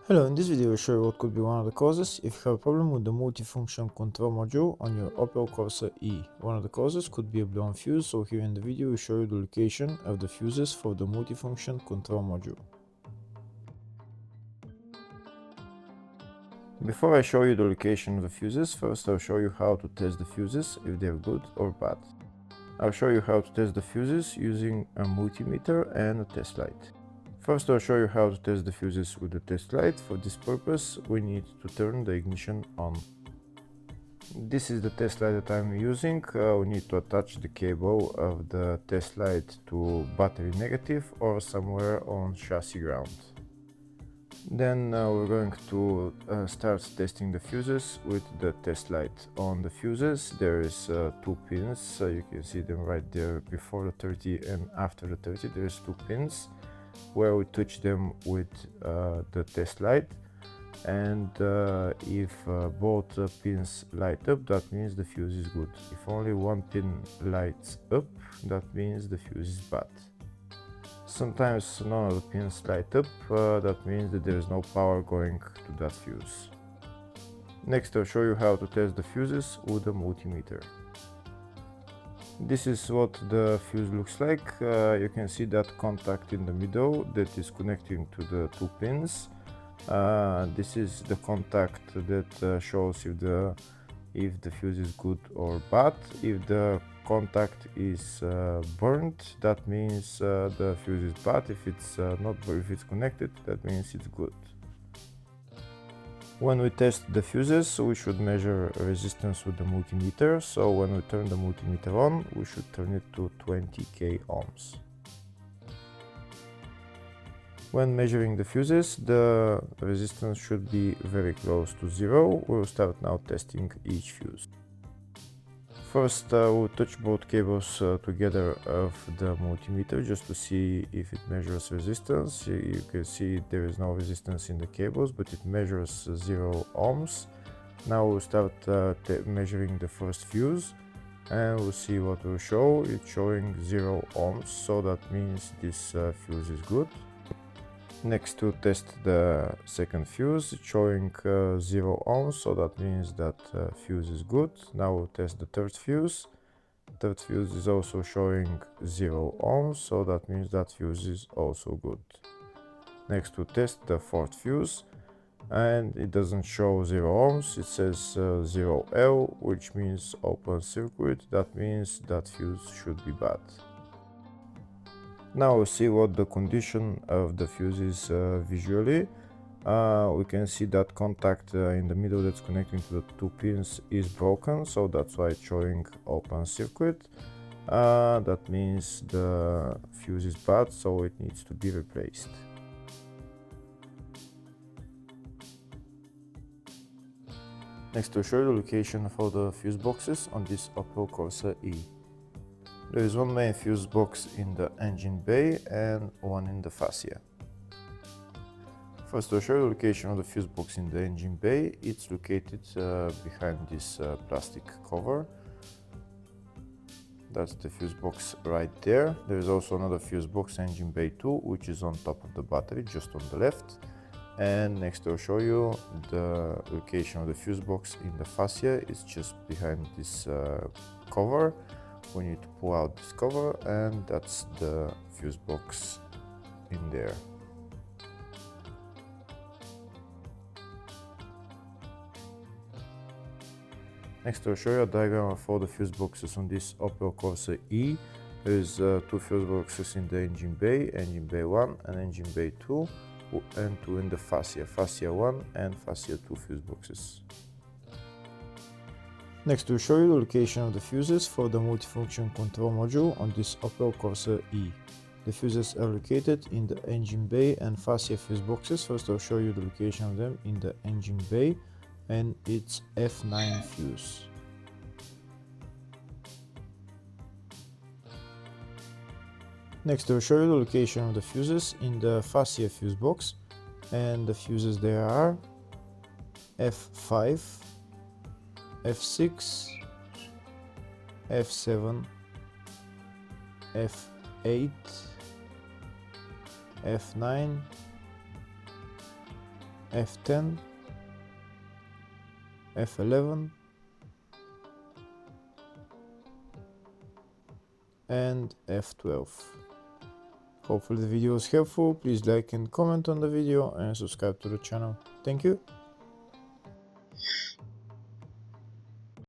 Hello, in this video I'll show you what could be one of the causes if you have a problem with the multifunction control module on your Opel Corsa E. One of the causes could be a blown fuse, so here in the video we show you the location of the fuses for the multifunction control module. Before I show you the location of the fuses, first I'll show you how to test the fuses, if they're good or bad. I'll show you how to test the fuses using a multimeter and a test light. First I'll show you how to test the fuses with the test light. For this purpose we need to turn the ignition on. This is the test light that I'm using. We need to attach the cable of the test light to battery negative or somewhere on chassis ground. Then we're going to start testing the fuses with the test light. On the fuses there is two pins, you can see them right there before the 30 and after the 30. There's two pins where we touch them with the test light, and if both pins light up, that means the fuse is good. If only one pin lights up, that means the fuse is bad. Sometimes none of the pins light up, that means that there is no power going to that fuse. Next I'll show you how to test the fuses with a multimeter. This is what the fuse looks like. You can see that contact in the middle that is connecting to the two pins. This is the contact that shows if the fuse is good or bad. If the contact is burnt, that means the fuse is bad. If it's if it's connected, that means it's good. When we test the fuses, we should measure resistance with the multimeter. So when we turn the multimeter on, we should turn it to 20k ohms. When measuring the fuses, the resistance should be very close to zero. We'll start now testing each fuse. First we'll touch both cables together of the multimeter just to see if it measures resistance. You can see there is no resistance in the cables, but it measures 0 ohms. Now we'll start measuring the first fuse, and we'll see what will show. It's showing 0 ohms, so that means this fuse is good. Next to test the second fuse, it's showing 0 ohms, so that means that fuse is good. Now we'll test the third fuse. Third fuse is also showing 0 ohms, so that means that fuse is also good. Next we'll test the fourth fuse, and it doesn't show 0 ohms, it says 0L, which means open circuit. That means that fuse should be bad. Now we'll see what the condition of the fuse is visually. We can see that contact in the middle that's connecting to the two pins is broken, so that's why it's showing open circuit. That means the fuse is bad, so it needs to be replaced. Next I'll show you the location for the fuse boxes on this Opel Corsa E. There is one main fuse box in the engine bay and one in the fascia. First I'll show you the location of the fuse box in the engine bay. It's located behind this plastic cover. That's the fuse box right there. There is also another fuse box, engine bay 2, which is on top of the battery, just on the left. And next I'll show you the location of the fuse box in the fascia. It's just behind this cover. We need to pull out this cover, and that's the fuse box in there. Next I'll show you a diagram of all the fuse boxes on this Opel Corsa E. There's two fuse boxes in the engine bay 1 and engine bay 2, and two in the fascia 1 and fascia 2 fuse boxes. Next we'll show you the location of the fuses for the multifunction control module on this Opel Corsa E. The fuses are located in the engine bay and fascia fuse boxes. First I'll show you the location of them in the engine bay, and it's F9 fuse. Next I'll show you the location of the fuses in the fascia fuse box, and the fuses there are F5, F6, F7, F8, F9, F10, F11, and F12. Hopefully the video was helpful. Please like and comment on the video and subscribe to the channel. Thank you.